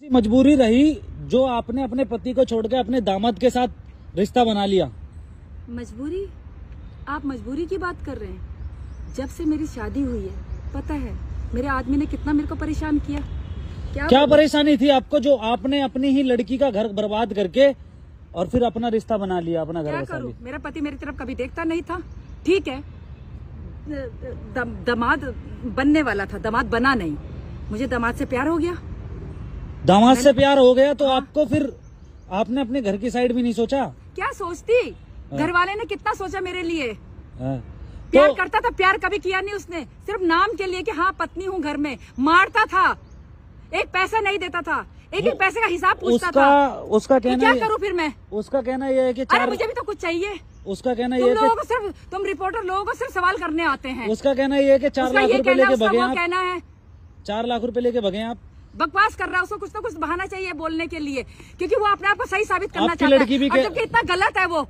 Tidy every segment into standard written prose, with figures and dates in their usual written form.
मजबूरी रही जो आपने अपने पति को छोड़ के अपने दामाद के साथ रिश्ता बना लिया? मजबूरी? आप मजबूरी की बात कर रहे हैं? जब से मेरी शादी हुई है, पता है मेरे आदमी ने कितना मेरे को परेशान किया। क्या परेशानी थी आपको जो आपने अपनी ही लड़की का घर बर्बाद करके और फिर अपना रिश्ता बना लिया, अपना घर बसा लिया? मेरा पति मेरी तरफ कभी देखता नहीं था। ठीक है, दामाद बनने वाला था, दामाद बना नहीं। मुझे दामाद से प्यार हो गया। दामाद से प्यार हो गया तो आपको फिर आपने अपने घर की साइड भी नहीं सोचा? क्या सोचती, घर वाले ने कितना सोचा मेरे लिए। प्यार करता था, प्यार कभी किया नहीं उसने। सिर्फ नाम के लिए कि हाँ पत्नी हूँ घर में। मारता था, एक पैसा नहीं देता था, एक पैसे का हिसाब पूछता था। उसका कहना क्या करूँ फिर मैं? उसका कहना यह है कि मुझे भी तो कुछ चाहिए। उसका कहना ये है कि तुम रिपोर्टर लोगों को सिर्फ सवाल करने आते हैं। उसका कहना ये है कि 4 लाख रुपए लेके भगे आप। कहना है 4 लाख रुपए लेके भगे आप। बकवास कर रहा है, उसको कुछ ना कुछ बहाना चाहिए बोलने के लिए, क्योंकि वो अपने आप को सही साबित करना चाहता है। जबकि इतना गलत है वो।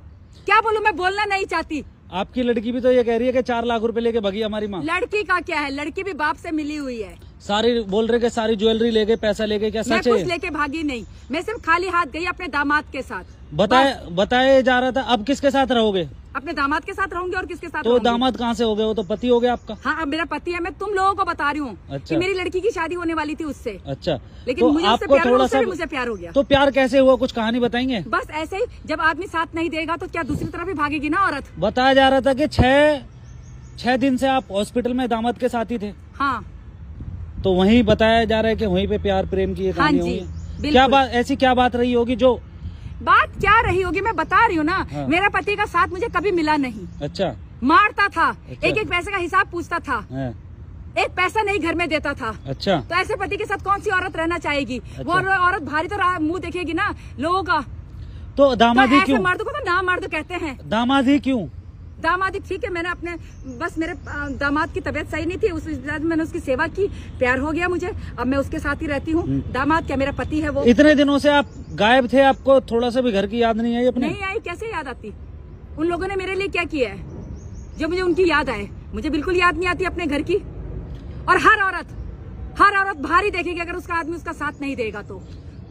क्या बोलूं, मैं बोलना नहीं चाहती। आपकी लड़की भी तो ये कह रही है कि 4 लाख रुपए लेके भगी हमारी माँ। लड़की का क्या है, लड़की भी बाप से मिली हुई है। सारी बोल रहे कि सारी ज्वेलरी लेके, पैसा लेके, क्या सच है? मैं कुछ लेके भागी नहीं, मैं सिर्फ खाली हाथ गई अपने दामाद के साथ। बताया जा रहा था। अब किसके साथ रहोगे? अपने दामाद के साथ रहूंगी। और किसके साथ? तो दामाद कहाँ से हो गए? वो तो पति हो गया आपका। हाँ, अब मेरा पति है। मैं तुम लोगों को बता रही हूँ कि मेरी लड़की की शादी होने वाली थी उससे। अच्छा, लेकिन तो मुझे आपको थोड़ा सा मुझे प्यार हो गया। तो प्यार कैसे हुआ, कुछ कहानी बताएंगे? बस ऐसे ही, जब आदमी साथ नहीं देगा तो क्या दूसरी तरफ भी भागेगी ना औरत। बताया जा रहा था कि 6 दिन से आप हॉस्पिटल में दामाद के साथ ही थे। हाँ, तो वहीं बताया जा रहा है कि वहीं पे प्यार प्रेम की कहानी होगी। क्या बात, ऐसी क्या बात रही होगी? जो बात क्या रही होगी मैं बता रही हूँ ना। हाँ। मेरा पति का साथ मुझे कभी मिला नहीं। अच्छा। मारता था। अच्छा। एक पैसे का हिसाब पूछता था। हाँ। एक पैसा नहीं घर में देता था। अच्छा। तो ऐसे पति के साथ कौन सी औरत रहना चाहेगी? अच्छा। वो औरत भारी तो मुंह देखेगी ना लोगों का। तो दामाद ही क्यों? मर्द को तो ना मर्द कहते हैं। दामाद ही क्यों? दामाद ही ठीक है। मैंने अपने बस मेरे दामाद की तबीयत सही नहीं थी, उस मैंने उसकी सेवा की, प्यार हो गया मुझे। अब मैं उसके साथ ही रहती हूँ। दामाद क्या, मेरा पति है वो। इतने दिनों से आप गायब थे, आपको थोड़ा सा भी घर की याद नहीं आई अपने? नहीं आई, कैसे याद आती? उन लोगों ने मेरे लिए क्या किया है जो मुझे उनकी याद आए? मुझे बिल्कुल याद नहीं आती अपने घर की। और हर औरत भारी देखेगी अगर उसका आदमी उसका साथ नहीं देगा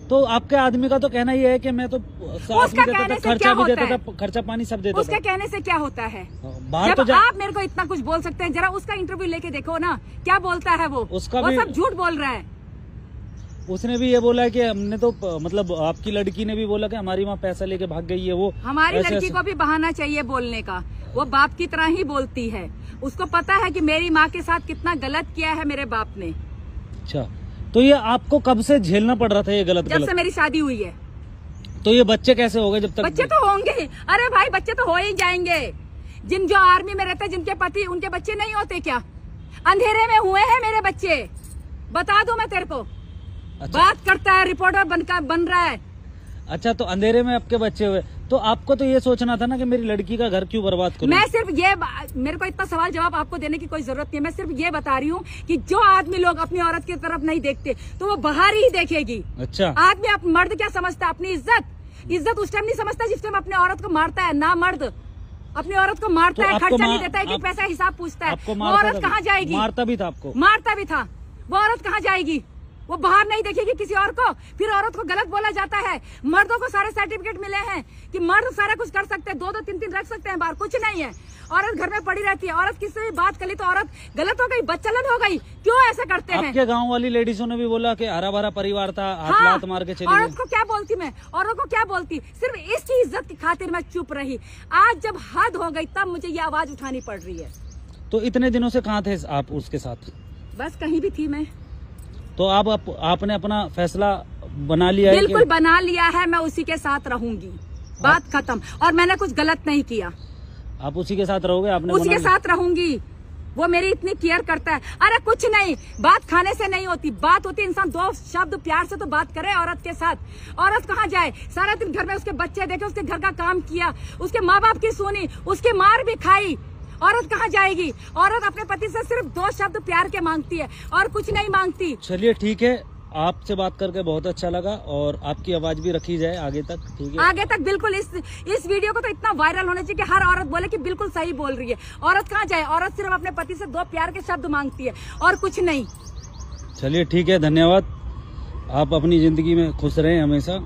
तो आपके आदमी का तो कहना ये है कि मैं तो साथ भी देता था, खर्चा भी देता था, खर्चा पानी सब देता था। उसका कहने से क्या होता है? बाहर जब आप मेरे को इतना कुछ बोल सकते हैं, जरा उसका इंटरव्यू लेके देखो ना, क्या बोलता है वो। उसका वो सब झूठ बोल रहा है। उसने भी ये बोला है कि हमने तो मतलब आपकी लड़की ने भी बोला कि हमारी माँ पैसा लेके भाग गई है। वो हमारी लड़की को भी बहाना चाहिए बोलने का। वो बाप की तरह ही बोलती है। उसको पता है कि मेरी माँ के साथ कितना गलत किया है मेरे बाप ने। अच्छा, तो ये आपको कब से झेलना पड़ रहा था ये गलत? जब से मेरी शादी हुई है। तो ये बच्चे कैसे हो गए? जब तक बच्चे तो होंगे। अरे भाई, बच्चे तो हो ही जाएंगे। जो आर्मी में रहते हैं, जिनके पति, उनके बच्चे नहीं होते क्या? अंधेरे में हुए हैं मेरे बच्चे, बता दूं मैं तेरे को। अच्छा। बात करता है, रिपोर्टर बन रहा है। अच्छा, तो अंधेरे में आपके बच्चे हुए, तो आपको तो ये सोचना था ना कि मेरी लड़की का घर क्यों बर्बाद करूं? मैं सिर्फ ये, मेरे को इतना सवाल जवाब आपको देने की कोई जरूरत नहीं है। मैं सिर्फ ये बता रही हूँ कि जो आदमी लोग अपनी औरत की तरफ नहीं देखते तो वो बाहर ही देखेगी। अच्छा। आदमी मर्द क्या समझता है? अपनी इज्जत उस टाइम नहीं समझता जिस टाइम अपने औरत को मारता है। ना मर्द अपनी औरत को मारता है, खर्चा नहीं देता है, पैसा हिसाब पूछता है। वो औरत कहाँ जाएगी? मारता भी था आपको? मारता भी था। वो औरत कहाँ जाएगी? वो बाहर नहीं देखेगी किसी और को। फिर औरत को गलत बोला जाता है। मर्दों को सारे सर्टिफिकेट मिले हैं कि मर्द सारा कुछ कर सकते हैं, 2-2, 3-3 रख सकते हैं बाहर, कुछ नहीं है। औरत घर में पड़ी रहती है। औरत किससे भी बात कर ली तो औरत गलत हो गई, बदचलन हो गई। क्यों ऐसा करते हैं? आपके गांव वाली लेडीजों ने भी बोला कि हरा भरा परिवार था, हाथ लात मार के चली गई। औरत को क्या बोलती मैं? औरत को क्या बोलती? सिर्फ इसकी इज्जत की खातिर मैं चुप रही। आज जब हद हो गई तब मुझे ये आवाज उठानी पड़ रही है। तो इतने दिनों से कहाँ थे आप उसके साथ? बस कहीं भी थी मैं। तो आपने अपना फैसला बना लिया है? बिल्कुल बना लिया है, मैं उसी के साथ रहूंगी। बात खत्म। और मैंने कुछ गलत नहीं किया। आप उसी के साथ रहोगे? आपने उसी के साथ रहूंगी। वो मेरी इतनी केयर करता है। अरे कुछ नहीं, बात खाने से नहीं होती, बात होती इंसान 2 शब्द प्यार से तो बात करे औरत के साथ। औरत कहाँ जाए? सारा दिन घर में उसके बच्चे देखे, उसके घर का काम किया, उसके माँ बाप की सुनी, उसकी मार भी खाई। औरत कहाँ जाएगी? औरत अपने पति से सिर्फ 2 शब्द प्यार के मांगती है और कुछ नहीं मांगती। चलिए ठीक है, आपसे बात करके बहुत अच्छा लगा और आपकी आवाज भी रखी जाए आगे तक। ठीक है, आगे तक बिल्कुल। इस वीडियो को तो इतना वायरल होना चाहिए कि हर औरत बोले कि बिल्कुल सही बोल रही है। औरत कहाँ जाए? औरत सिर्फ अपने पति से 2 प्यार के शब्द मांगती है और कुछ नहीं। चलिए ठीक है, धन्यवाद। आप अपनी जिंदगी में खुश रहें हमेशा।